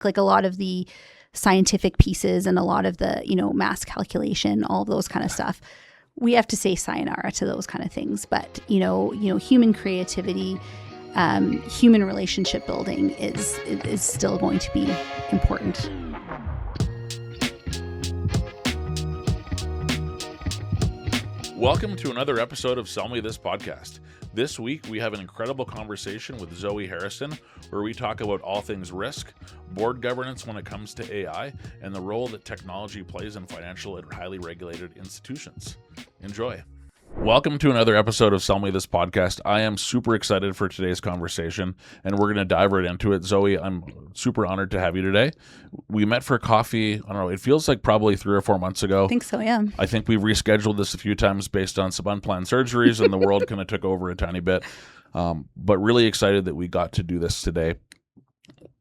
like a lot of the scientific pieces and a lot of the, mass calculation, all of those kind of stuff. We have to say sayonara to those kind of things. But, human creativity, human relationship building is still going to be important. Welcome to another episode of Sell Me This Podcast. This week, we have an incredible conversation with Zoe Harrison, where we talk about all things risk, board governance when it comes to AI, and the role that technology plays in financial and highly regulated institutions. Enjoy. Welcome to another episode of Sell Me This Podcast. I am super excited for today's conversation, and we're going to dive right into it. Zoe, I'm super honored to have you today. We met for coffee, I don't know, it feels like probably 3 or 4 months ago. I think so, yeah. I think we've rescheduled this a few times based on some unplanned surgeries, and the world kind of took over a tiny bit. But really excited that we got to do this today.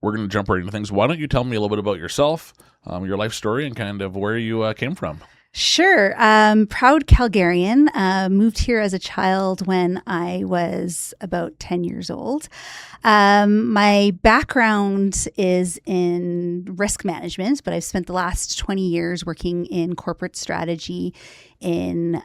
We're going to jump right into things. Why don't you tell me a little bit about yourself, your life story, and kind of where you came from? Sure. Proud Calgarian. Moved here as a child when I was about 10 years old. My background is in risk management, but I've spent the last 20 years working in corporate strategy in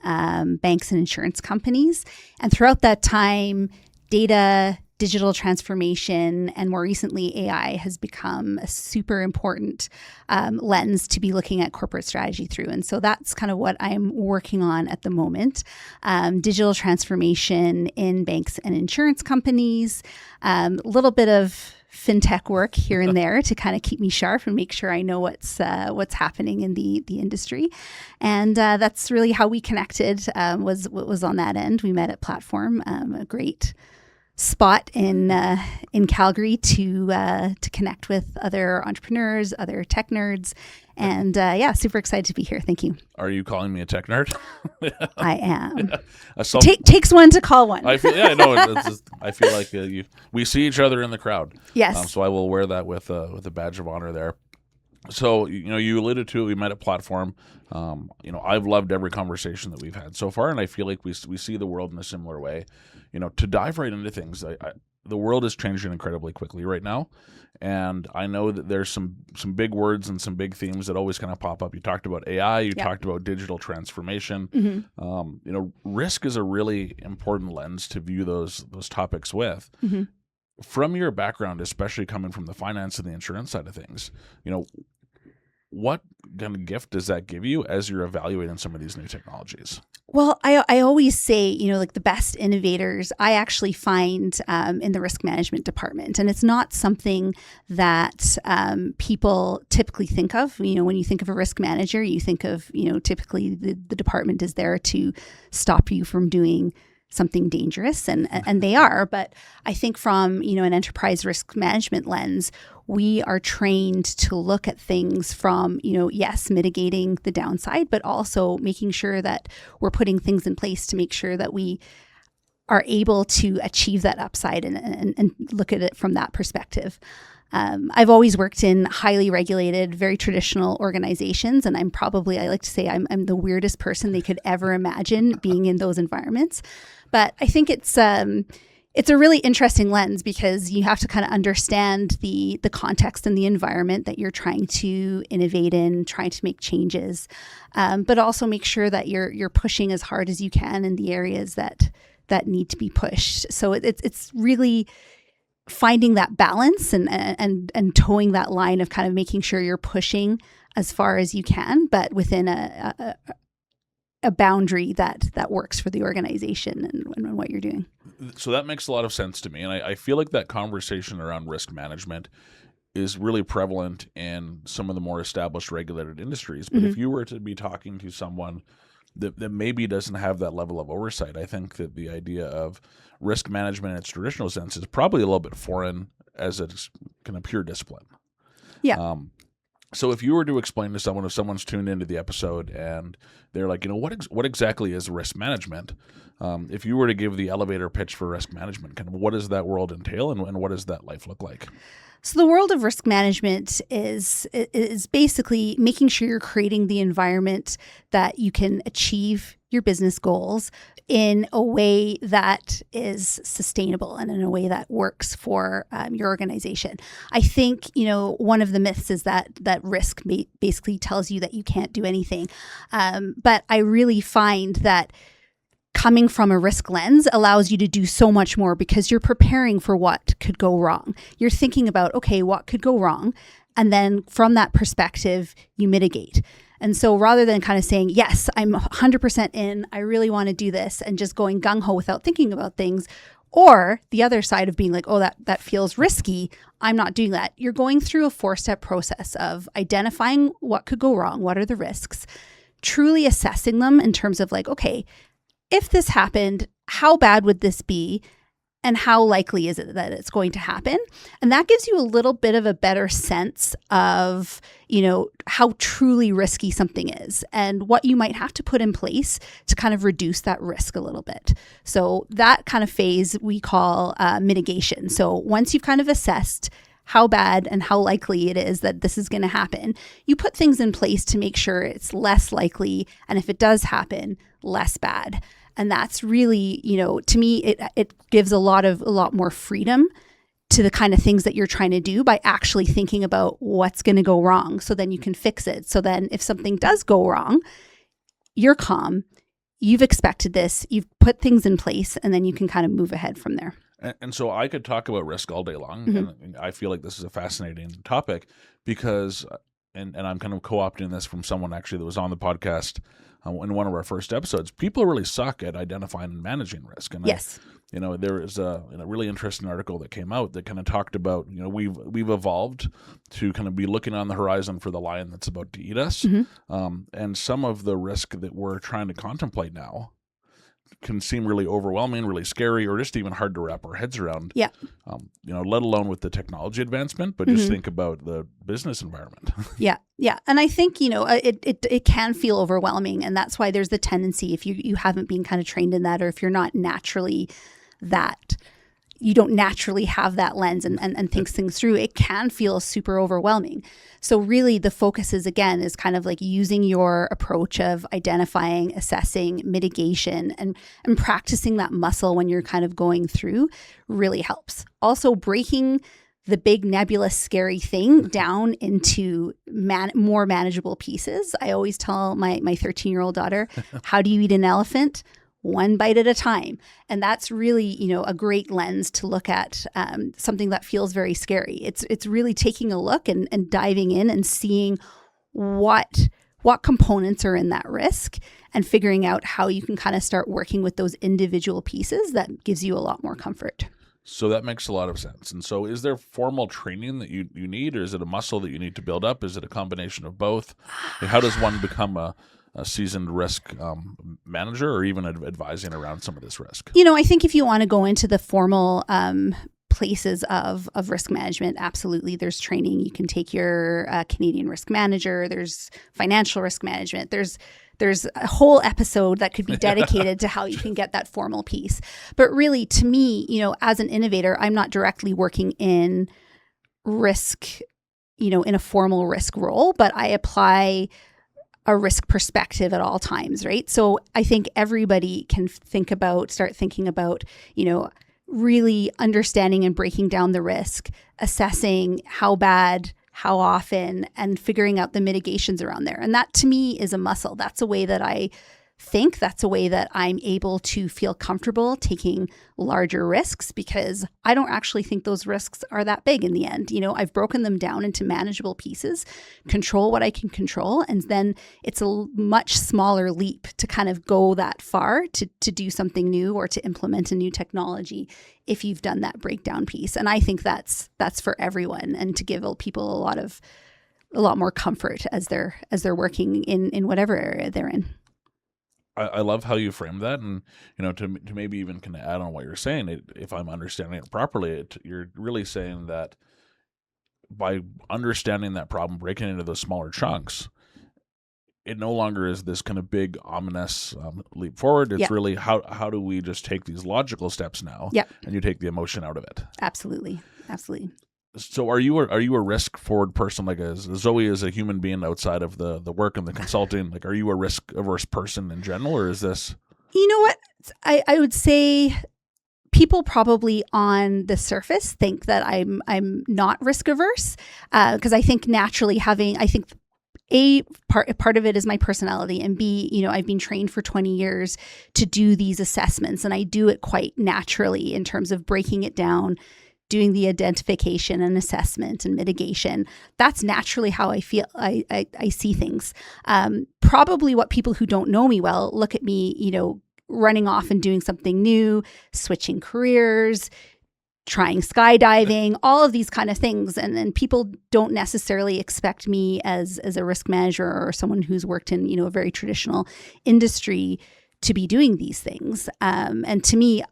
banks and insurance companies. And throughout that time, data, digital transformation, and more recently, AI has become a super important lens to be looking at corporate strategy through. And so that's kind of what I'm working on at the moment. Digital transformation in banks and insurance companies, a little bit of fintech work here and there to kind of keep me sharp and make sure I know what's happening in the industry. And that's really how we connected, was on that end. We met at Platform, a great spot in Calgary to connect with other entrepreneurs, other tech nerds, and super excited to be here. Thank you. Are you calling me a tech nerd? I am. Yeah. Takes one to call one. I feel I feel like we see each other in the crowd. Yes. So I will wear that with a badge of honor there. So, you alluded to it, we met at Platform. I've loved every conversation that we've had so far, and I feel like we see the world in a similar way. To dive right into things, the world is changing incredibly quickly right now, and I know that there's some big words and some big themes that always kind of pop up. You talked about AI, you talked about digital transformation. Mm-hmm. Risk is a really important lens to view those topics with. Mm-hmm. From your background, especially coming from the finance and the insurance side of things, what kind of gift does that give you as you're evaluating some of these new technologies? Well, I always say, like the best innovators, I actually find in the risk management department. And it's not something that people typically think of. When you think of a risk manager, you think of, typically the department is there to stop you from doing something dangerous, and they are. But I think from, an enterprise risk management lens, we are trained to look at things from, yes, mitigating the downside, but also making sure that we're putting things in place to make sure that we are able to achieve that upside and look at it from that perspective. I've always worked in highly regulated, very traditional organizations, and I like to say I'm the weirdest person they could ever imagine being in those environments. But I think it's a really interesting lens because you have to kind of understand the context and the environment that you're trying to innovate in, trying to make changes, but also make sure that you're pushing as hard as you can in the areas that need to be pushed. So it's really finding that balance and towing that line of kind of making sure you're pushing as far as you can, but within a boundary that works for the organization and what you're doing. So that makes a lot of sense to me. And I feel like that conversation around risk management is really prevalent in some of the more established regulated industries. But if you were to be talking to someone that maybe doesn't have that level of oversight, I think that the idea of risk management in its traditional sense is probably a little bit foreign as it's kind of pure discipline. Yeah. So if you were to explain to someone, if someone's tuned into the episode and they're like, what exactly is risk management? If you were to give the elevator pitch for risk management, kind of what does that world entail and what does that life look like? So the world of risk management is basically making sure you're creating the environment that you can achieve your business goals in a way that is sustainable and in a way that works for your organization. I think, one of the myths is that risk basically tells you that you can't do anything. But I really find that coming from a risk lens allows you to do so much more because you're preparing for what could go wrong. You're thinking about, okay, what could go wrong? And then from that perspective, you mitigate. And so rather than kind of saying, yes, I'm 100% in, I really want to do this, and just going gung-ho without thinking about things, or the other side of being like, oh, that feels risky, I'm not doing that. You're going through a 4-step process of identifying what could go wrong, what are the risks, truly assessing them in terms of like, okay, if this happened, how bad would this be? And how likely is it that it's going to happen? And that gives you a little bit of a better sense of, how truly risky something is and what you might have to put in place to kind of reduce that risk a little bit. So that kind of phase we call mitigation. So once you've kind of assessed how bad and how likely it is that this is going to happen, you put things in place to make sure it's less likely, and if it does happen, less bad. And that's really, to me, it gives a lot more freedom to the kind of things that you're trying to do by actually thinking about what's going to go wrong. So then you can fix it. So then if something does go wrong, you're calm, you've expected this, you've put things in place, and then you can kind of move ahead from there. And so I could talk about risk all day long. Mm-hmm. And I feel like this is a fascinating topic because, and I'm kind of co-opting this from someone actually that was on the podcast in one of our first episodes. People really suck at identifying and managing risk. And yes. There is a really interesting article that came out that kind of talked about, we've evolved to kind of be looking on the horizon for the lion that's about to eat us. Mm-hmm. And some of the risk that we're trying to contemplate now can seem really overwhelming, really scary, or just even hard to wrap our heads around. Yeah. Let alone with the technology advancement, but just think about the business environment. Yeah. Yeah. And I think, it can feel overwhelming. And that's why there's the tendency, if you haven't been kind of trained in that, or if you're not naturally you don't naturally have that lens and think things through, it can feel super overwhelming. So really the focus is kind of like using your approach of identifying, assessing, mitigation, and practicing that muscle when you're kind of going through really helps. Also breaking the big nebulous scary thing down into more manageable pieces. I always tell my 13-year-old daughter, how do you eat an elephant? One bite at a time. And that's really, a great lens to look at something that feels very scary. It's really taking a look and diving in and seeing what components are in that risk and figuring out how you can kind of start working with those individual pieces. That gives you a lot more comfort. So that makes a lot of sense. And so is there formal training that you need, or is it a muscle that you need to build up? Is it a combination of both? How does one become a seasoned risk manager, or even advising around some of this risk? I think if you want to go into the formal places of risk management, absolutely, there's training. You can take your Canadian risk manager. There's financial risk management. There's a whole episode that could be dedicated to how you can get that formal piece. But really, to me, as an innovator, I'm not directly working in risk, in a formal risk role, but I apply a risk perspective at all times, right? So I think everybody can start thinking about, really understanding and breaking down the risk, assessing how bad, how often, and figuring out the mitigations around there. And that to me is a muscle. That's a way that I think, that's a way that I'm able to feel comfortable taking larger risks, because I don't actually think those risks are that big in the end. I've broken them down into manageable pieces, control what I can control, and then it's a much smaller leap to kind of go that far to do something new or to implement a new technology if you've done that breakdown piece. And I think that's for everyone, and to give people a lot more comfort as they're working in whatever area they're in. I love how you frame that, and to maybe even kind of add on what you're saying. If I'm understanding it properly, you're really saying that by understanding that problem, breaking it into those smaller chunks, it no longer is this kind of big ominous leap forward. It's really how do we just take these logical steps now, and you take the emotion out of it. Absolutely. So are you a risk forward person? Like Zoe is a human being outside of the work and the consulting. Like, are you a risk averse person in general, or is this? You know what? I would say people probably on the surface think that I'm not risk averse, because I think naturally part of it is my personality, and B, I've been trained for 20 years to do these assessments, and I do it quite naturally in terms of breaking it down, doing the identification and assessment and mitigation. That's naturally how I feel. I see things. Probably what people who don't know me well look at me, running off and doing something new, switching careers, trying skydiving, all of these kind of things. And people don't necessarily expect me as a risk manager or someone who's worked in, a very traditional industry to be doing these things. And to me,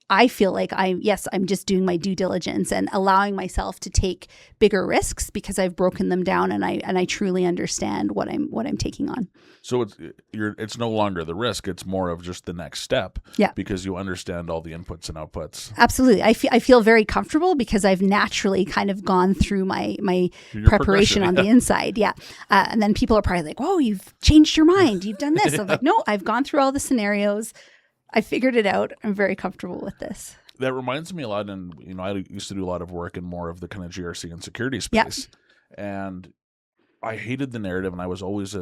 I feel like I'm just doing my due diligence and allowing myself to take bigger risks because I've broken them down and I truly understand what I'm taking on. So it's no longer the risk; it's more of just the next step. Yeah. Because you understand all the inputs and outputs. Absolutely, I feel very comfortable because I've naturally kind of gone through my preparation on the inside. Yeah, and then people are probably like, "Whoa, you've changed your mind. You've done this." I'm like, "No, I've gone through all the scenarios. I figured it out. I'm very comfortable with this." That reminds me a lot, and I used to do a lot of work in more of the kind of GRC and security space, and I hated the narrative, and I was always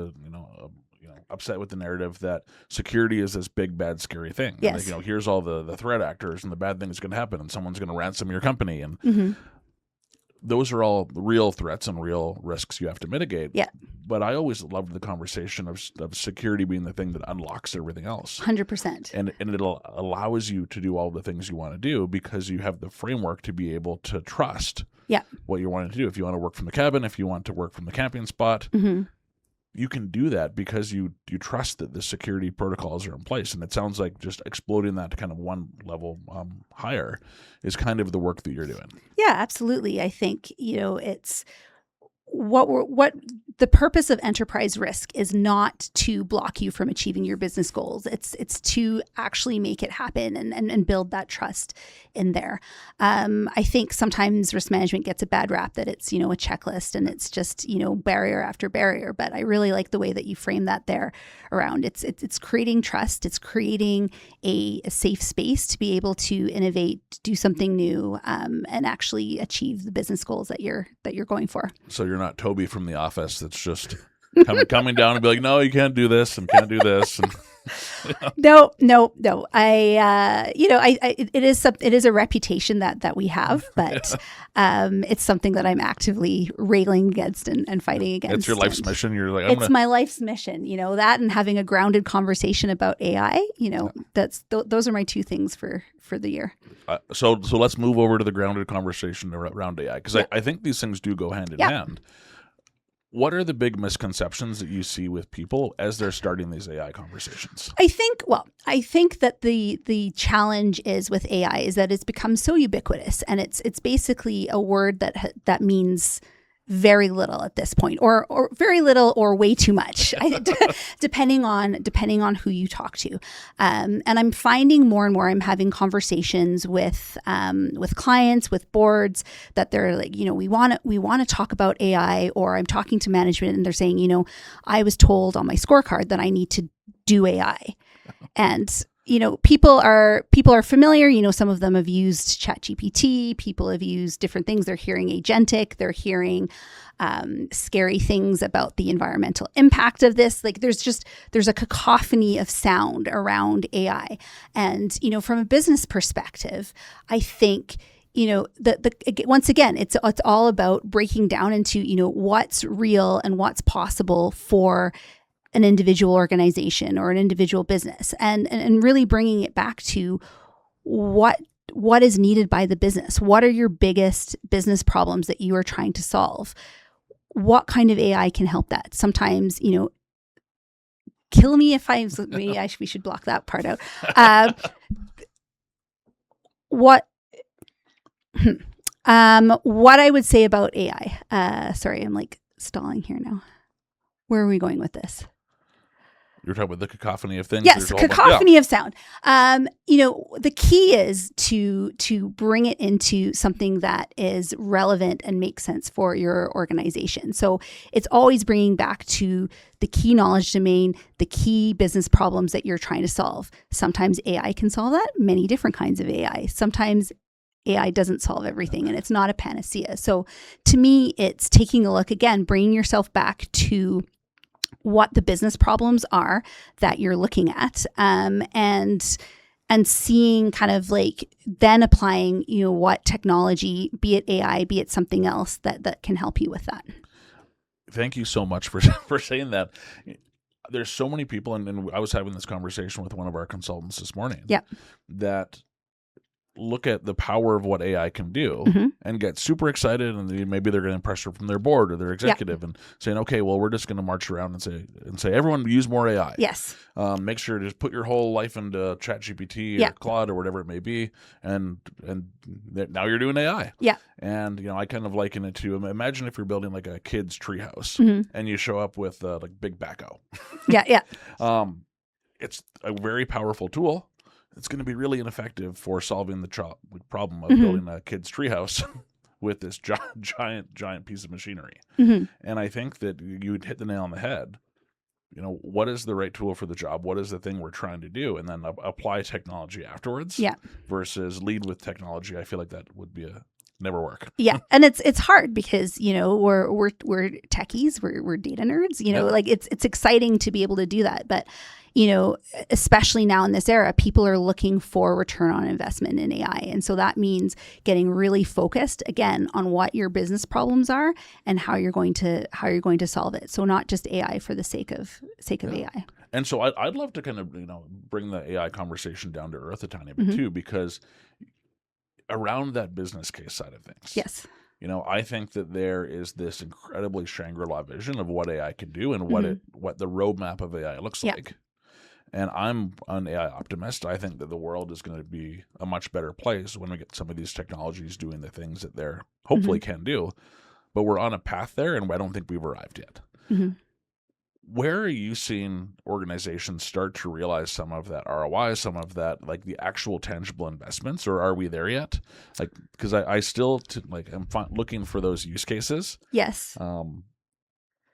upset with the narrative that security is this big, bad, scary thing. Yes. And, here's all the threat actors, and the bad thing is going to happen, and someone's going to ransom your company, and those are all real threats and real risks you have to mitigate. Yeah. But I always loved the conversation of security being the thing that unlocks everything else. 100%. And it allows you to do all the things you want to do because you have the framework to be able to trust what you're wanting to do. If you want to work from the cabin, if you want to work from the camping spot, you can do that because you trust that the security protocols are in place. And it sounds like just exploding that to kind of one level higher is kind of the work that you're doing. Yeah, absolutely. I think, it's what the purpose of enterprise risk is not to block you from achieving your business goals. It's to actually make it happen and build that trust in there. I think sometimes risk management gets a bad rap that it's, a checklist and it's just, barrier after barrier. But I really like the way that you frame that there around. It's creating trust. It's creating a safe space to be able to innovate, do something new, and actually achieve the business goals that you're going for. So you're not Toby from The Office that's just coming down and be like, no, you can't do this and can't do this. And, No. It is a reputation that we have, but it's something that I'm actively railing against and fighting against. It's your life's mission. You're like, it's my life's mission. That and having a grounded conversation about AI. Those are my two things for the year. So let's move over to the grounded conversation around AI because I think these things do go hand in hand. What are the big misconceptions that you see with people as they're starting these AI conversations? I think that the challenge is with AI is that it's become so ubiquitous, and it's basically a word that means very little at this point, or very little, or way too much, depending on who you talk to. And I'm finding more and more, I'm having conversations with clients, with boards, that they're like, we want to talk about AI, or I'm talking to management and they're saying, I was told on my scorecard that I need to do AI, and people are familiar. Some of them have used ChatGPT. People have used different things. They're hearing agentic. They're hearing scary things about the environmental impact of this. Like there's a cacophony of sound around AI. And, from a business perspective, I think, once again, it's all about breaking down into, what's real and what's possible for an individual organization or an individual business, and really bringing it back to what is needed by the business. What are your biggest business problems that you are trying to solve? What kind of AI can help that? Sometimes, kill me if we should block that part out. What I would say about AI, sorry, I'm like stalling here now. Where are we going with this? You're talking about the cacophony of things. Yes, cacophony of sound. The key is to bring it into something that is relevant and makes sense for your organization. So it's always bringing back to the key knowledge domain, the key business problems that you're trying to solve. Sometimes AI can solve that, many different kinds of AI. Sometimes AI doesn't solve everything and it's not a panacea. So to me, it's taking a look, again, bringing yourself back to what the business problems are that you're looking at, and seeing kind of like then applying, what technology, be it AI, be it something else that can help you with that. Thank you so much for saying that. There's so many people, and I was having this conversation with one of our consultants this morning, that look at the power of what AI can do and get super excited, and maybe they're getting pressure from their board or their executive and saying, okay, well, we're just going to march around and say everyone use more AI. Yes. Make sure to just put your whole life into ChatGPT or Claude or whatever it may be, and now you're doing AI. Yeah. And I kind of liken it to, imagine if you're building like a kid's treehouse and you show up with like big backhoe. Yeah. It's a very powerful tool. It's going to be really ineffective for solving the problem of building a kid's treehouse with this giant piece of machinery. And I think that you would hit the nail on the head. What is the right tool for the job? What is the thing we're trying to do? And then apply technology afterwards. Yeah. Versus lead with technology. I feel like that would be never work. Yeah, and it's hard because we're techies, we're data nerds. Like it's exciting to be able to do that, but especially now in this era, people are looking for return on investment in AI. And so that means getting really focused again on what your business problems are and how you're going to solve it. So not just AI for the sake of AI. And so I'd love to kind of, bring the AI conversation down to earth a tiny bit too, because around that business case side of things. Yes. I think that there is this incredibly Shangri-La vision of what AI can do and what the roadmap of AI looks like. And I'm an AI optimist. I think that the world is going to be a much better place when we get some of these technologies doing the things that they're hopefully can do. But we're on a path there, and I don't think we've arrived yet. Where are you seeing organizations start to realize some of that ROI, some of that, like the actual tangible investments, or are we there yet? Like, because I still I'm looking for those use cases. Yes.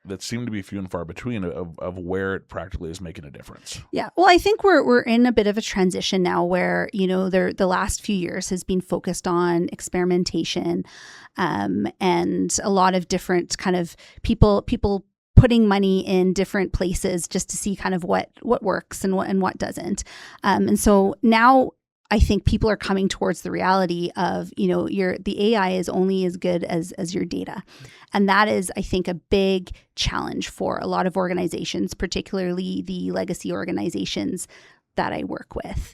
That seem to be few and far between of where it practically is making a difference. Yeah. Well, I think we're in a bit of a transition now where, the last few years has been focused on experimentation, and a lot of different kind of people putting money in different places just to see kind of what works and what doesn't. And so now I think people are coming towards the reality of, the AI is only as good as your data. And that is, I think, a big challenge for a lot of organizations, particularly the legacy organizations that I work with.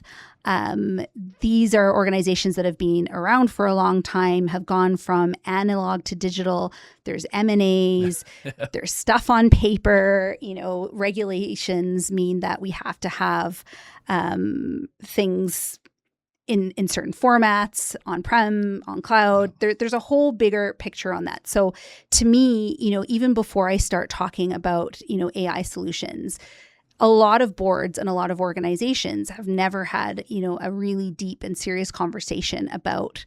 These are organizations that have been around for a long time, have gone from analog to digital. There's M&As, there's stuff on paper, regulations mean that we have to have things in certain formats, on-prem, on cloud. There's a whole bigger picture on that. So to me, even before I start talking about, AI solutions, a lot of boards and a lot of organizations have never had, a really deep and serious conversation about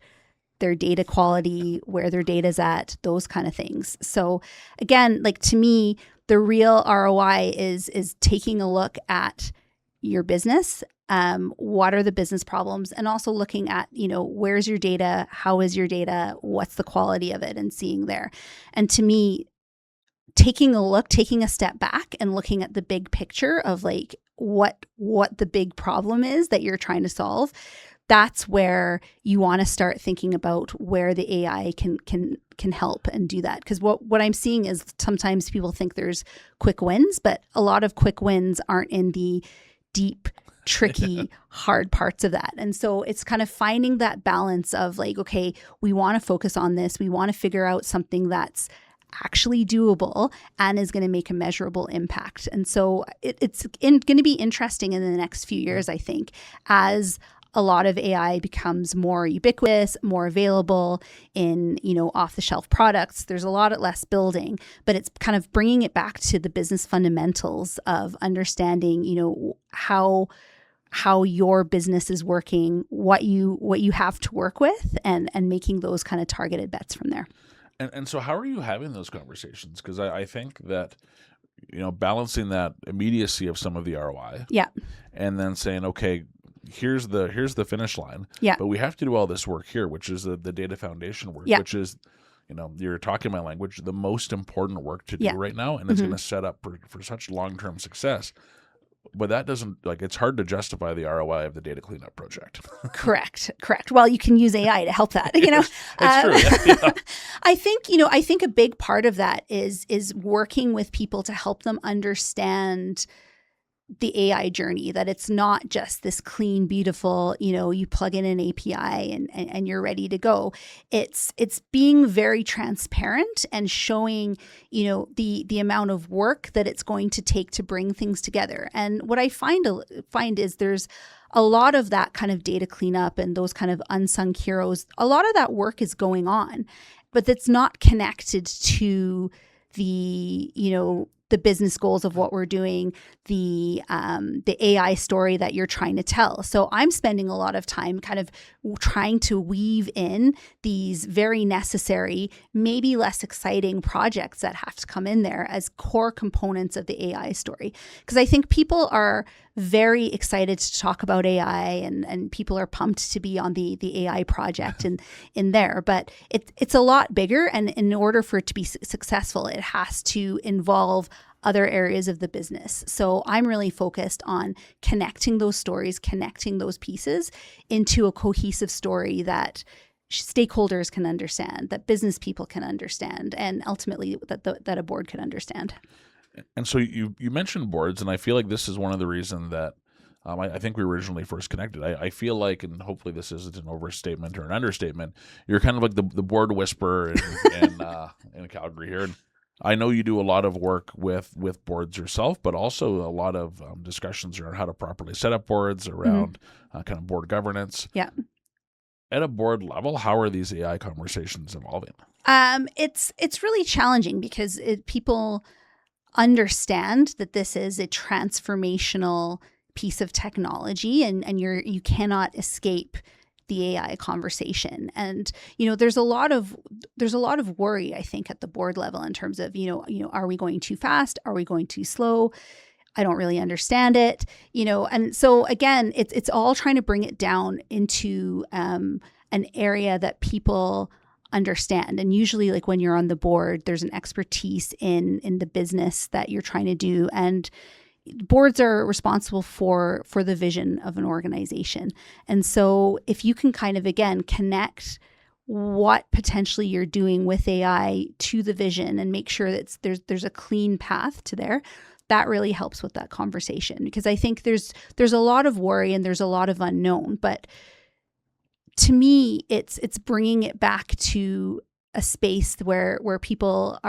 their data quality, where their data's at, those kind of things. So again, like to me, the real ROI is taking a look at your business. What are the business problems? And also looking at, where's your data? How is your data? What's the quality of it? And seeing there. And to me, taking a step back and looking at the big picture of like what the big problem is that you're trying to solve, that's where you want to start thinking about where the AI can help and do that. Because what I'm seeing is sometimes people think there's quick wins, but a lot of quick wins aren't in the deep, tricky, hard parts of that. And so it's kind of finding that balance of like, okay, we want to focus on this. We want to figure out something that's actually doable and is going to make a measurable impact. And so it's going to be interesting in the next few years, I think, as a lot of AI becomes more ubiquitous, more available in, off-the-shelf products. There's a lot less building, but it's kind of bringing it back to the business fundamentals of understanding, how your business is working, what you have to work with, and making those kind of targeted bets from there. And so how are you having those conversations? Because I think that, balancing that immediacy of some of the ROI, yeah, and then saying, okay, here's the finish line, yeah, but we have to do all this work here, which is the data foundation work, yeah, which is, you're talking my language, the most important work to do yeah, right now, and it's going to set up for such long-term success. But that doesn't, it's hard to justify the ROI of the data cleanup project. Correct. Well, you can use AI to help that, It's true. Yeah. I think a big part of that is working with people to help them understand the AI journey, that it's not just this clean, beautiful, you plug in an API and you're ready to go. It's being very transparent and showing, the amount of work that it's going to take to bring things together. And what I find is there's a lot of that kind of data cleanup and those kind of unsung heroes. A lot of that work is going on, but it's not connected to the business goals of what we're doing, the AI story that you're trying to tell. So I'm spending a lot of time kind of trying to weave in these very necessary, maybe less exciting projects that have to come in there as core components of the AI story. Because I think people are very excited to talk about AI and people are pumped to be on the AI project and in there. But it's a lot bigger. And in order for it to be successful, it has to involve other areas of the business. So I'm really focused on connecting those stories, connecting those pieces into a cohesive story that stakeholders can understand, that business people can understand, and ultimately that a board can understand. And so you mentioned boards, and I feel like this is one of the reasons that I think we originally first connected. I feel like, and hopefully this isn't an overstatement or an understatement, you're kind of like the board whisperer in Calgary here. And I know you do a lot of work with boards yourself, but also a lot of discussions around how to properly set up boards, around kind of board governance. Yeah. At a board level, how are these AI conversations evolving? It's really challenging because people understand that this is a transformational piece of technology, and you cannot escape the AI conversation. And there's a lot of worry, I think, at the board level in terms of are we going too fast? Are we going too slow? I don't really understand it, and so again, it's all trying to bring it down into an area that people understand. And usually, like when you're on the board, there's an expertise in the business that you're trying to do, and boards are responsible for the vision of an organization. And so if you can kind of, again, connect what potentially you're doing with AI to the vision and make sure that there's a clean path to there, that really helps with that conversation. Because I think there's a lot of worry and there's a lot of unknown, but to me, it's bringing it back to a space where people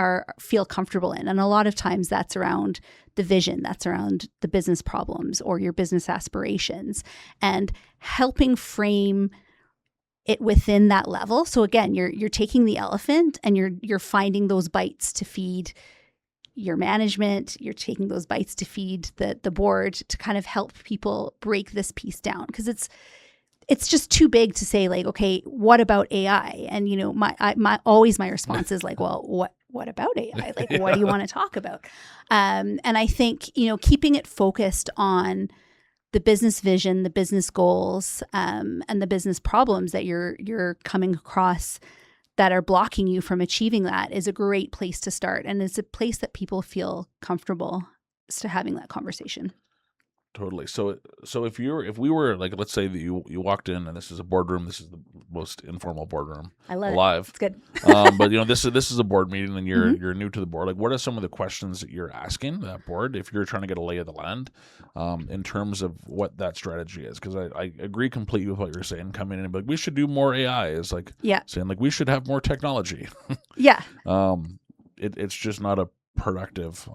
feel comfortable in. And a lot of times that's around the vision, that's around the business problems or your business aspirations, and helping frame it within that level. So again, you're taking the elephant and you're finding those bites to feed your management, you're taking those bites to feed the board to kind of help people break this piece down. Because it's just too big to say, like, okay, what about AI? And my response is like, well, what about AI? Like, what do you want to talk about? And I think keeping it focused on the business vision, the business goals, and the business problems that you're coming across that are blocking you from achieving that is a great place to start, and it's a place that people feel comfortable to having that conversation. Totally. So if we were like, let's say that you walked in and this is a boardroom. This is the most informal boardroom I love alive. It's good. But this is a board meeting and you're new to the board. Like, what are some of the questions that you're asking that board if you're trying to get a lay of the land, in terms of what that strategy is? Because I agree completely with what you're saying. Coming in and be like, we should do more AI is like saying like we should have more technology. Yeah. It's just not a productive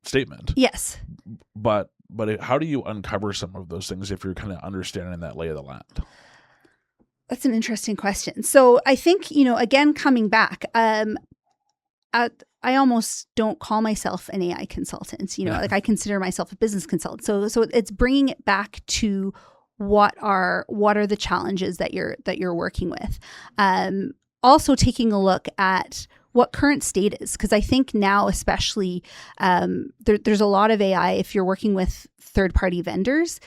statement. Yes. But But how do you uncover some of those things if you're kind of understanding that lay of the land? That's an interesting question. So I think, again, coming back, I almost don't call myself an AI consultant. Like I consider myself a business consultant. So it's bringing it back to what are the challenges that you're working with. Also taking a look at what current state is, because I think now especially there's a lot of AI. If you're working with third-party vendors,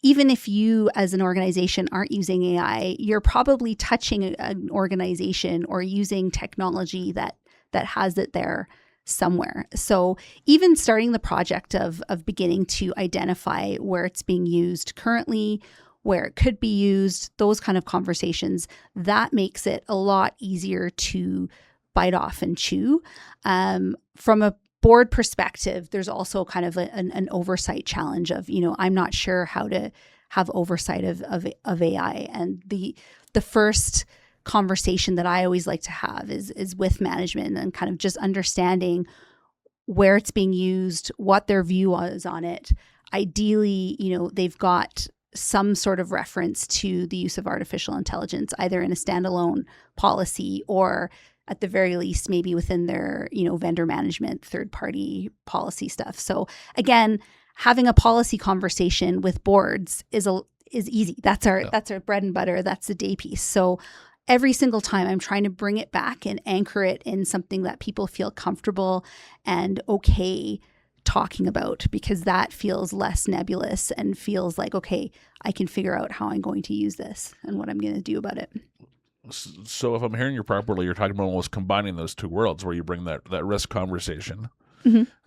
even if you as an organization aren't using AI, you're probably touching an organization or using technology that has it there somewhere. So even starting the project of beginning to identify where it's being used currently, where it could be used, those kind of conversations, that makes it a lot easier to bite off and chew. From a board perspective, there's also kind of an oversight challenge of, I'm not sure how to have oversight of AI. And the first conversation that I always like to have is with management and kind of just understanding where it's being used, what their view is on it. Ideally, they've got some sort of reference to the use of artificial intelligence, either in a standalone policy or at the very least, maybe within their, vendor management, third-party policy stuff. So again, having a policy conversation with boards is easy. That's our bread and butter. That's the day piece. So every single time I'm trying to bring it back and anchor it in something that people feel comfortable and okay talking about, because that feels less nebulous and feels like, okay, I can figure out how I'm going to use this and what I'm going to do about it. So if I'm hearing you properly, you're talking about almost combining those two worlds where you bring that risk conversation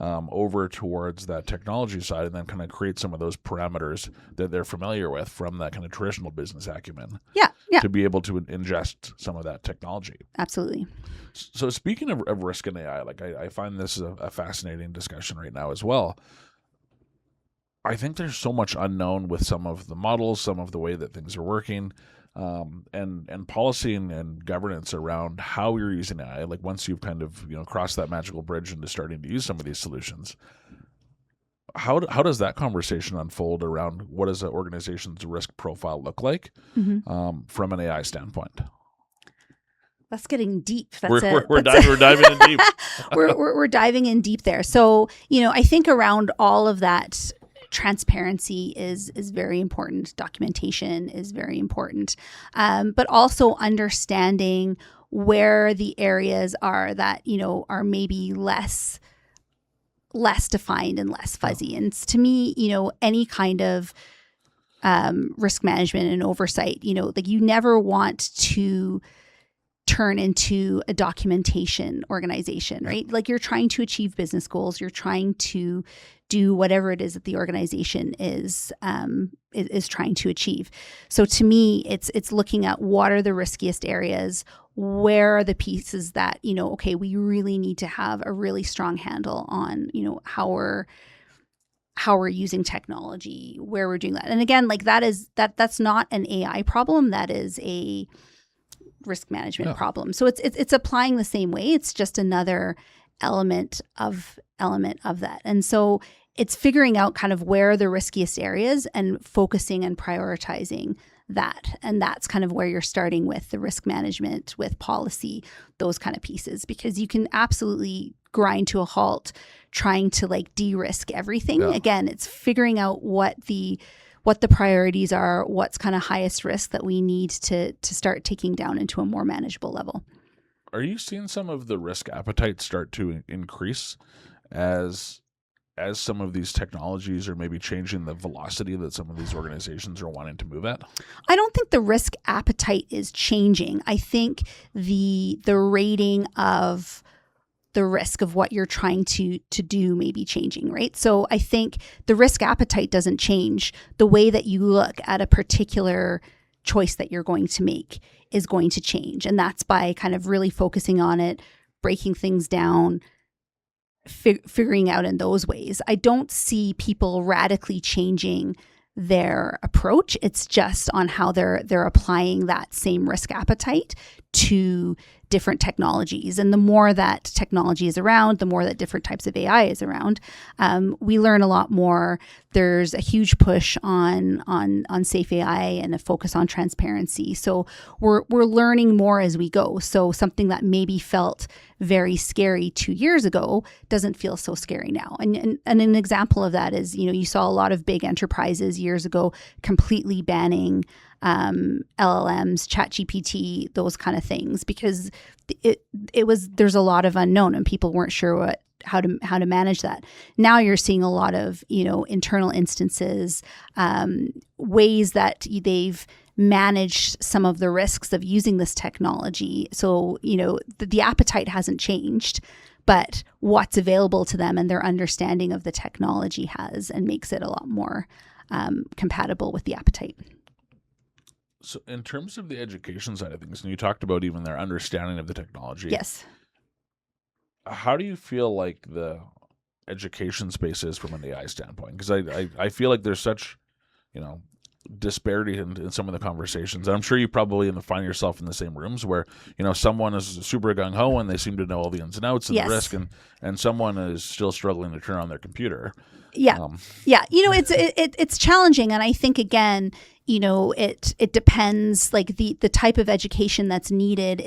over towards that technology side and then kind of create some of those parameters that they're familiar with from that kind of traditional business acumen. Yeah. To be able to ingest some of that technology. Absolutely. So speaking of risk in AI, like I find this a fascinating discussion right now as well. I think there's so much unknown with some of the models, some of the way that things are working. And policy and governance around how you're using AI, like once you've kind of crossed that magical bridge into starting to use some of these solutions, how does that conversation unfold around what does an organization's risk profile look like from an AI standpoint? That's getting deep. We're diving in deep. we're diving in deep there. So I think around all of that, transparency is very important. Documentation is very important, but also understanding where the areas are that are maybe less defined and less fuzzy. And to me, any kind of risk management and oversight, like you never want to turn into a documentation organization, right? Like you're trying to achieve business goals. You're trying to do whatever it is that the organization is trying to achieve. So to me, it's looking at what are the riskiest areas, where are the pieces that, okay, we really need to have a really strong handle on, how we're using technology, where we're doing that. And again, like that's not an AI problem. That is a risk management problem. So it's applying the same way. It's just another element of that. And so it's figuring out kind of where are the riskiest areas and focusing and prioritizing that. And that's kind of where you're starting with the risk management, with policy, those kind of pieces, because you can absolutely grind to a halt trying to like de-risk everything. Yeah. Again, it's figuring out what the priorities are, what's kind of highest risk that we need to start taking down into a more manageable level. Are you seeing some of the risk appetite start to increase as some of these technologies are maybe changing the velocity that some of these organizations are wanting to move at? I don't think the risk appetite is changing. I think the rating of the risk of what you're trying to do may be changing, right? So I think the risk appetite doesn't change. The way that you look at a particular choice that you're going to make is going to change. And that's by kind of really focusing on it, breaking things down, figuring out in those ways. I don't see people radically changing their approach. It's just on how they're applying that same risk appetite to different technologies. And the more that technology is around, the more that different types of AI is around, we learn a lot more. There's a huge push on safe AI and a focus on transparency. So we're learning more as we go. So something that maybe felt very scary 2 years ago doesn't feel so scary now. And an example of that is, you saw a lot of big enterprises years ago completely banning LLMs, ChatGPT, those kind of things, because there's a lot of unknown and people weren't sure how to manage that. Now you're seeing a lot of, internal instances, ways that they've managed some of the risks of using this technology. So, the appetite hasn't changed, but what's available to them and their understanding of the technology has, and makes it a lot more compatible with the appetite. So in terms of the education side of things, and you talked about even their understanding of the technology. Yes. How do you feel like the education space is from an AI standpoint? Because I feel like there's such, disparity in some of the conversations. And I'm sure you probably find yourself in the same rooms where, someone is super gung-ho and they seem to know all the ins and outs of the risk, and someone is still struggling to turn on their computer. Yeah. It's challenging. And I think, again, it depends, like the type of education that's needed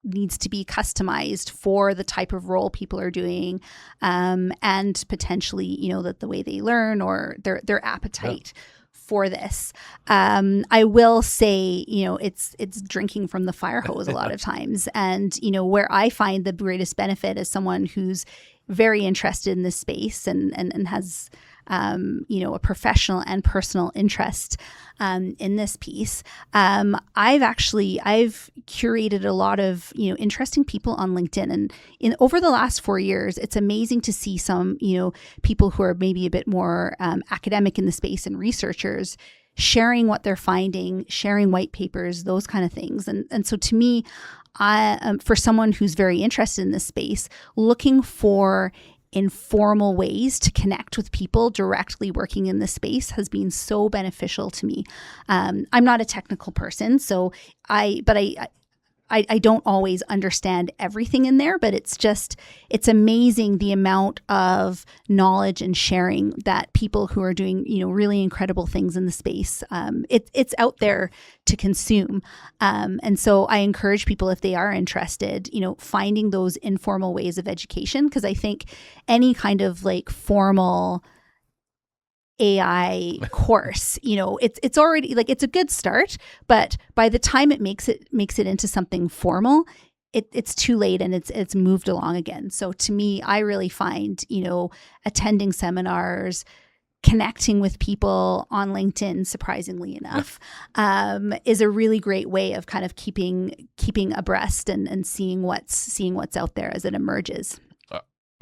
needs to be customized for the type of role people are doing, and potentially, that the way they learn or their appetite for this. I will say, it's drinking from the fire hose a lot of times. And, where I find the greatest benefit as someone who's very interested in this space and has a professional and personal interest in this piece. I've curated a lot of interesting people on LinkedIn, and over the last 4 years, it's amazing to see some people who are maybe a bit more academic in the space and researchers sharing what they're finding, sharing white papers, those kind of things. And so to me, for someone who's very interested in this space, looking for informal ways to connect with people directly working in this space has been so beneficial to me. I'm not a technical person, so I don't always understand everything in there, but it's amazing the amount of knowledge and sharing that people who are doing, really incredible things in the space, it's out there to consume. And so I encourage people, if they are interested, finding those informal ways of education, because I think any kind of formal AI course, it's already it's a good start, but by the time it makes it into something formal, it's too late and it's moved along again. So to me, I really find, attending seminars, connecting with people on LinkedIn, surprisingly enough, is a really great way of kind of keeping abreast and seeing what's out there as it emerges.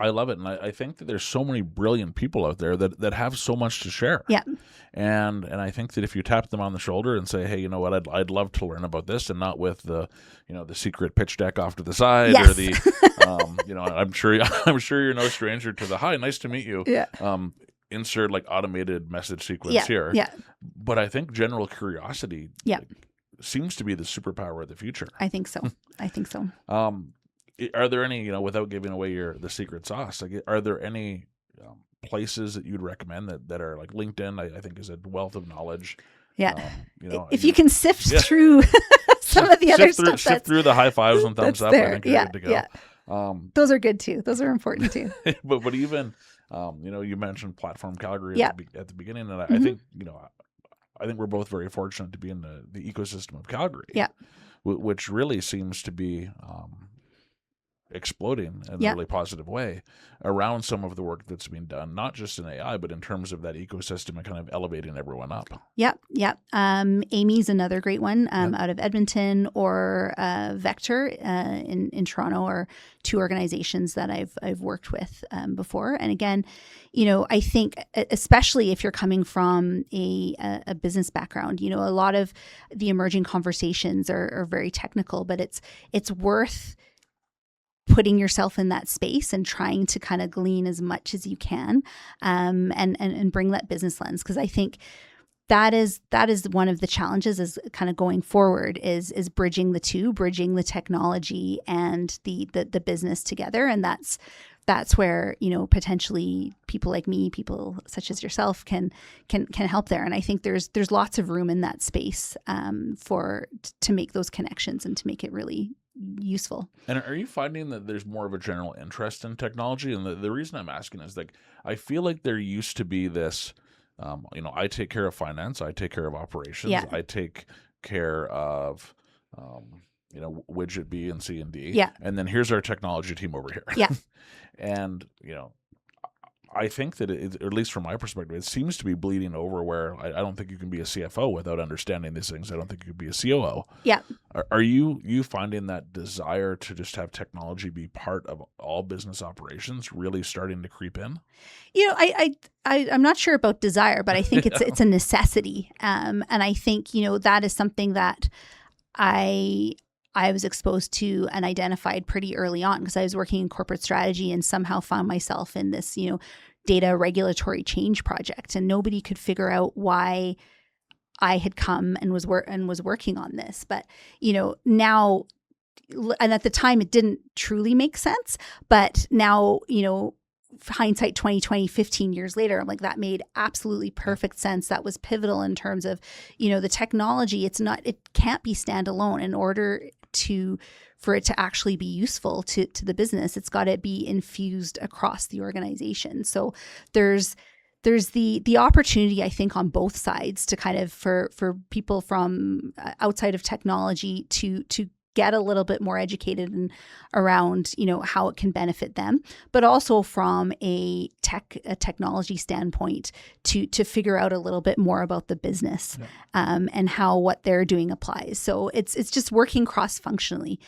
I love it, and I think that there's so many brilliant people out there that have so much to share. Yeah, and I think that if you tap them on the shoulder and say, hey, you know what, I'd love to learn about this, and not with the the secret pitch deck off to the side, yes. or the I'm sure you're no stranger to the hi, nice to meet you. Yeah. Insert automated message sequence here. Yeah. But I think general curiosity seems to be the superpower of the future. I think so. Are there any, without giving away the secret sauce, are there any places that you'd recommend that are like LinkedIn? I think is a wealth of knowledge. Yeah. If you can sift through some of the other stuff, sift through the high fives and thumbs up, I think you're good to go. Yeah. Those are good too. Those are important too. but even, you mentioned Platform Calgary at the beginning, and I think, I think we're both very fortunate to be in the ecosystem of Calgary. Yeah. Which really seems to be exploding in a really positive way around some of the work that's being done, not just in AI, but in terms of that ecosystem and kind of elevating everyone up. Yep. Amy's another great one out of Edmonton, or Vector in Toronto, are two organizations that I've worked with before. And again, I think especially if you're coming from a business background, a lot of the emerging conversations are very technical, but it's worth putting yourself in that space and trying to kind of glean as much as you can, and bring that business lens. Because I think that is one of the challenges is kind of going forward is bridging the technology and the business together. And that's where, potentially people like me, people such as yourself can help there. And I think there's lots of room in that space to make those connections and to make it really useful. And are you finding that there's more of a general interest in technology? And the reason I'm asking is like, I feel like there used to be this, I take care of finance, I take care of operations, I take care of, widget B and C and D. Yeah. And then here's our technology team over here. Yeah. And, I think that or at least from my perspective, it seems to be bleeding over where I don't think you can be a CFO without understanding these things. I don't think you could be a COO. Yeah. Are you finding that desire to just have technology be part of all business operations really starting to creep in? I'm not sure about desire, but I think it's a necessity. And I think, that is something that I was exposed to and identified pretty early on because I was working in corporate strategy and somehow found myself in this, data regulatory change project, and nobody could figure out why I had come and was working on this. But, now, and at the time it didn't truly make sense, but now, hindsight 2020, 15 years later, I'm like, that made absolutely perfect sense. That was pivotal in terms of, the technology. It can't be standalone. In order for it to actually be useful to the business, it's got to be infused across the organization. So there's the opportunity, I think, on both sides to kind of for people from outside of technology to get a little bit more educated and around, how it can benefit them, but also from a technology standpoint to figure out a little bit more about the business and how what they're doing applies. So it's just working cross-functionally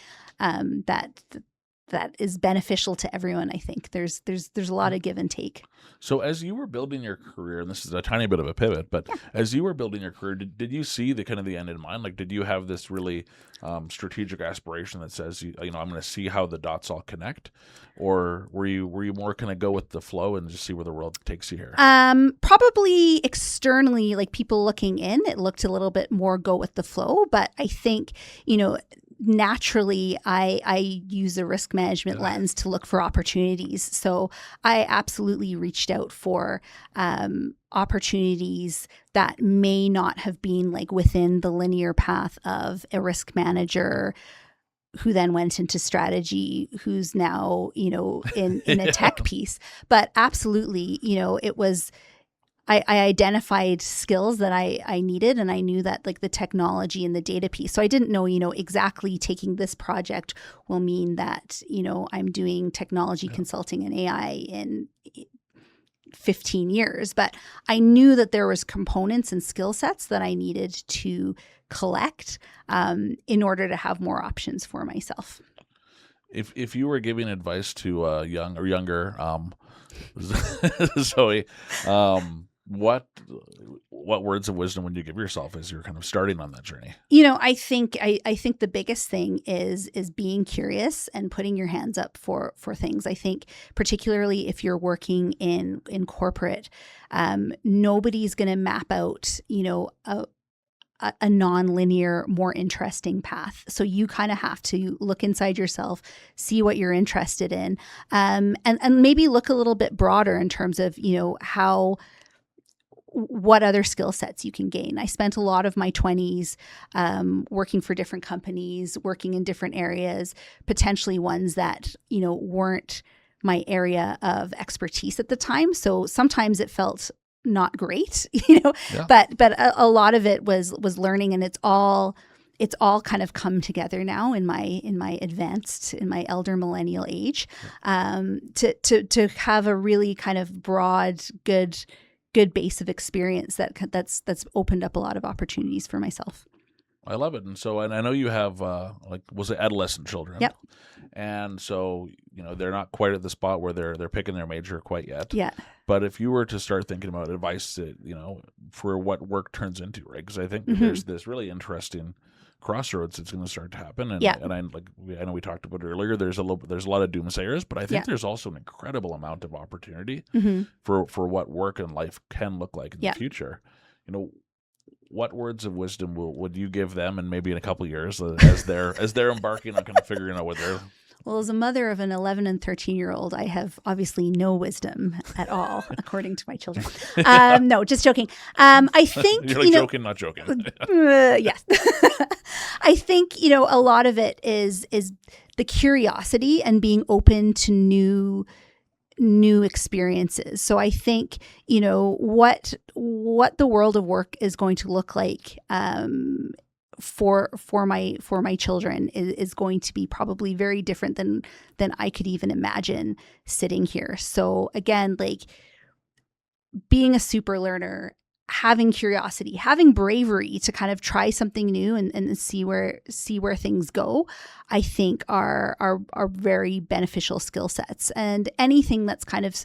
that is beneficial to everyone. I think there's a lot of give and take. So as you were building your career, and this is a tiny bit of a pivot, but as you were building your career, did you see the kind of the end in mind? Like, did you have this really strategic aspiration that says, I'm going to see how the dots all connect, or were you more kind of go with the flow and just see where the world takes you here? Probably externally, like people looking in, it looked a little bit more go with the flow, but I think naturally, I use a risk management lens to look for opportunities. So I absolutely reached out for opportunities that may not have been like within the linear path of a risk manager who then went into strategy, who's now, in a tech piece. But absolutely, it was... I identified skills that I needed, and I knew that like the technology and the data piece. So I didn't know, exactly taking this project will mean that, I'm doing technology consulting and AI in 15 years. But I knew that there was components and skill sets that I needed to collect in order to have more options for myself. If you were giving advice to young or younger Zoe, what words of wisdom would you give yourself as you're kind of starting on that journey? I think the biggest thing is being curious and putting your hands up for things. I think particularly if you're working in corporate, nobody's going to map out, a non-linear, more interesting path. So you kind of have to look inside yourself, see what you're interested in, and maybe look a little bit broader in terms of, what other skill sets you can gain. I spent a lot of my 20s working for different companies, working in different areas, potentially ones that, weren't my area of expertise at the time. So sometimes it felt not great, but a lot of it was learning, and it's all kind of come together now in my elder millennial age, to have a really kind of broad, good base of experience that's opened up a lot of opportunities for myself. I love it. And so, and I know you have, was it adolescent children? Yep. And so, they're not quite at the spot where they're picking their major quite yet. Yeah. But if you were to start thinking about advice that, for what work turns into, right? Because I think that there's this really interesting crossroads that's going to start to happen. And, and I know we talked about it earlier, there's a lot of doomsayers, but I think there's also an incredible amount of opportunity for what work and life can look like in the future. what words of wisdom would you give them, and maybe in a couple of years as they're embarking on kind of figuring out what they're. Well, as a mother of an 11 and 13-year-old, I have obviously no wisdom at all, according to my children. No, just joking. I think You're like joking, not joking. Yes, I think a lot of it is the curiosity and being open to new experiences. So I think what the world of work is going to look like for my children is going to be probably very different than I could even imagine sitting here. So again, like being a super learner, having curiosity, having bravery to kind of try something new and see where things go, I think are very beneficial skill sets. And anything that's kind of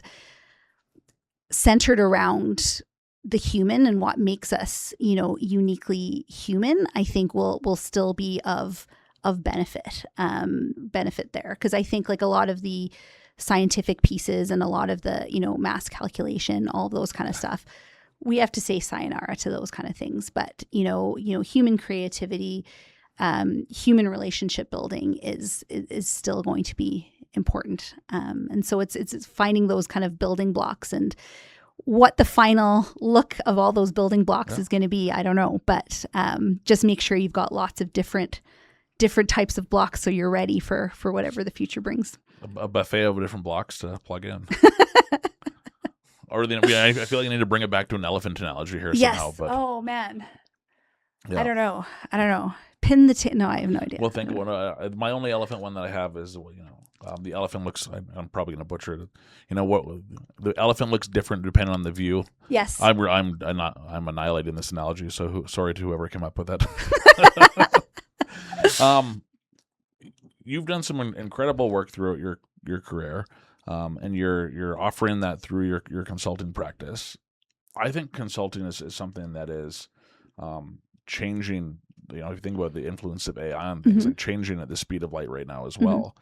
centered around the human and what makes us, uniquely human, I think will still be of benefit there. Because I think like a lot of the scientific pieces and a lot of the, mass calculation, all of those kind of stuff, we have to say sayonara to those kind of things. But, human creativity, human relationship building is still going to be important. And so it's finding those kind of building blocks, and what the final look of all those building blocks is going to be, I don't know. But just make sure you've got lots of different types of blocks so you're ready for whatever the future brings. A buffet of different blocks to plug in. Or I feel like I need to bring it back to an elephant analogy here somehow. But oh man, yeah. I don't know. Pin the no, I have no idea. Well, think one. My only elephant one that I have is the elephant looks. I'm probably going to butcher it. The elephant looks different depending on the view. Yes. I'm annihilating this analogy. So sorry to whoever came up with that. You've done some incredible work throughout your career. And you're offering that through your consulting practice. I think consulting is something that is changing. If you think about the influence of AI on things, like changing at the speed of light right now as well.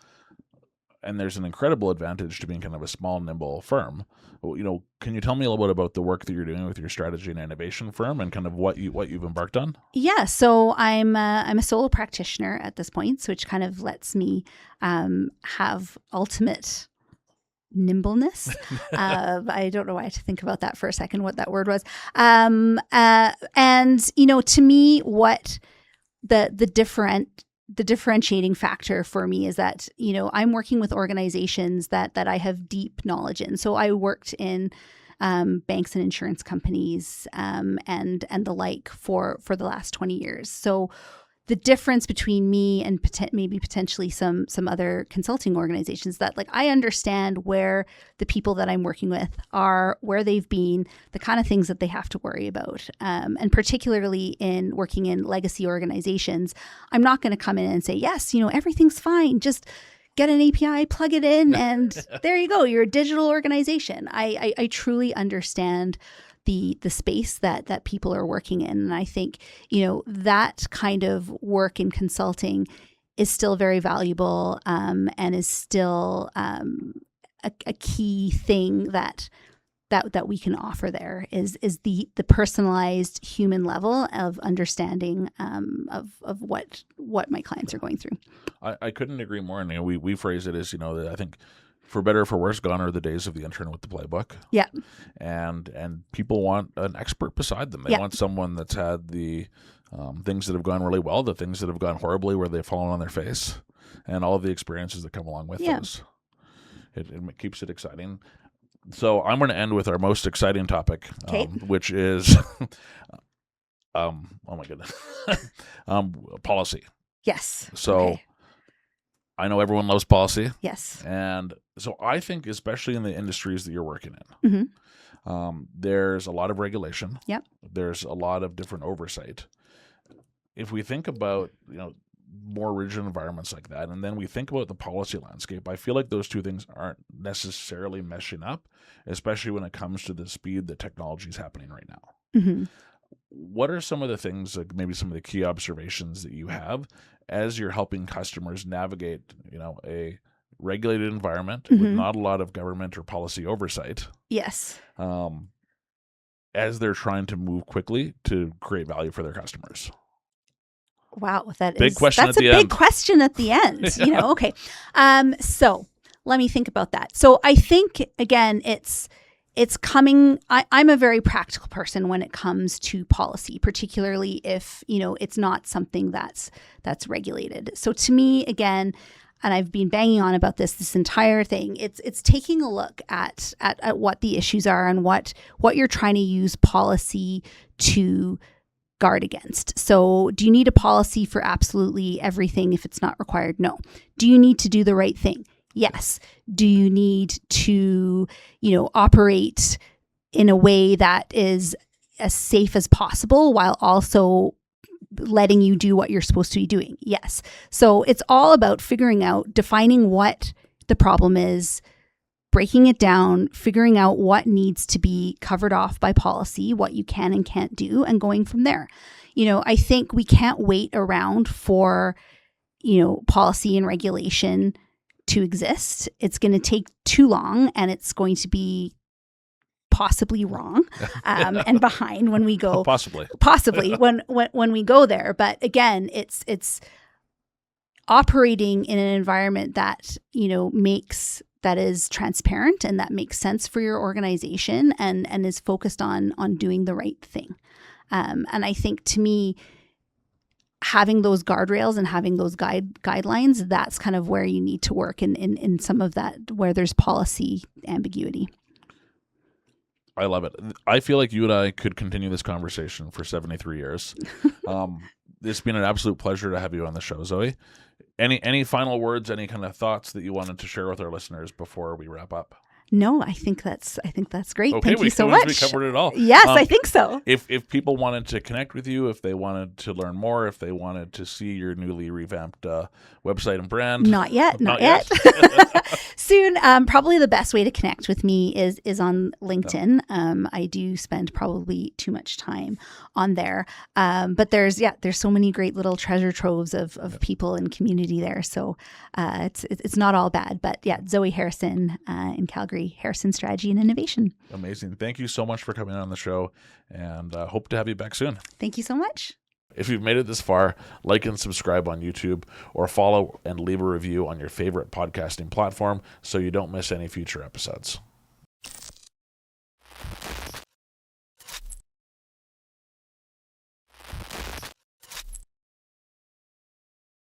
And there's an incredible advantage to being kind of a small, nimble firm. Can you tell me a little bit about the work that you're doing with your strategy and innovation firm, and kind of what you've embarked on? Yeah, so I'm a solo practitioner at this point, so which kind of lets me have ultimate nimbleness. I don't know why I had to think about that for a second, what that word was. And to me, what the differentiating factor for me is that, I'm working with organizations that I have deep knowledge in. So I worked in banks and insurance companies and the like for the last 20 years. So the difference between me and maybe potentially some other consulting organizations, that like I understand where the people that I'm working with are, where they've been, the kind of things that they have to worry about. And particularly in working in legacy organizations, I'm not going to come in and say, yes, everything's fine. Just get an API, plug it in, and there you go. You're a digital organization. I truly understand the space that people are working in. And I think, that kind of work in consulting is still very valuable and is still a key thing that we can offer there is the personalized human level of understanding of what my clients are going through. I couldn't agree more. And we phrase it as, I think, for better or for worse, gone are the days of the intern with the playbook. Yeah. And people want an expert beside them. They want someone that's had the things that have gone really well, the things that have gone horribly where they've fallen on their face, and all of the experiences that come along with those. It keeps it exciting. So I'm going to end with our most exciting topic, which is, oh my goodness, policy. Yes. So okay. I know everyone loves policy. Yes. And so I think, especially in the industries that you're working in, there's a lot of regulation. Yep. There's a lot of different oversight. If we think about, more rigid environments like that, and then we think about the policy landscape, I feel like those two things aren't necessarily meshing up, especially when it comes to the speed that technology is happening right now. What are some of the things, like maybe some of the key observations that you have as you're helping customers navigate, a regulated environment with not a lot of government or policy oversight? Yes. as they're trying to move quickly to create value for their customers? Wow, that's big question a big question at the end. Yeah. Okay. So let me think about that. So I think again, it's coming. I'm a very practical person when it comes to policy, particularly if it's not something that's regulated. So to me, again, and I've been banging on about this entire thing. It's taking a look at what the issues are and what you're trying to use policy to guard against. So do you need a policy for absolutely everything if it's not required? No. Do you need to do the right thing? Yes. Do you need to, operate in a way that is as safe as possible while also letting you do what you're supposed to be doing? Yes. So it's all about figuring out, defining what the problem is, breaking it down, figuring out what needs to be covered off by policy, what you can and can't do, and going from there. I think we can't wait around for, policy and regulation to exist. It's going to take too long, and it's going to be possibly wrong and behind when we go possibly when we go there. But again, it's operating in an environment that that is transparent and that makes sense for your organization and is focused on doing the right thing. And I think, to me, having those guardrails and having those guidelines, that's kind of where you need to work in some of that, where there's policy ambiguity. I love it. I feel like you and I could continue this conversation for 73 years. It's been an absolute pleasure to have you on the show, Zoe. Any final words, any kind of thoughts that you wanted to share with our listeners before we wrap up? No, I think that's great. Okay, Thank you so much. We covered it all. Yes, I think so. If people wanted to connect with you, if they wanted to learn more, if they wanted to see your newly revamped website and brand, not yet. Soon. Probably the best way to connect with me is on LinkedIn. I do spend probably too much time on there, but there's so many great little treasure troves of people and community there. So it's not all bad. But yeah, Zoe Harrison in Calgary, Harrison Strategy and Innovation. Amazing. Thank you so much for coming on the show, and hope to have you back soon. Thank you so much. If you've made it this far, like and subscribe on YouTube, or follow and leave a review on your favorite podcasting platform so you don't miss any future episodes.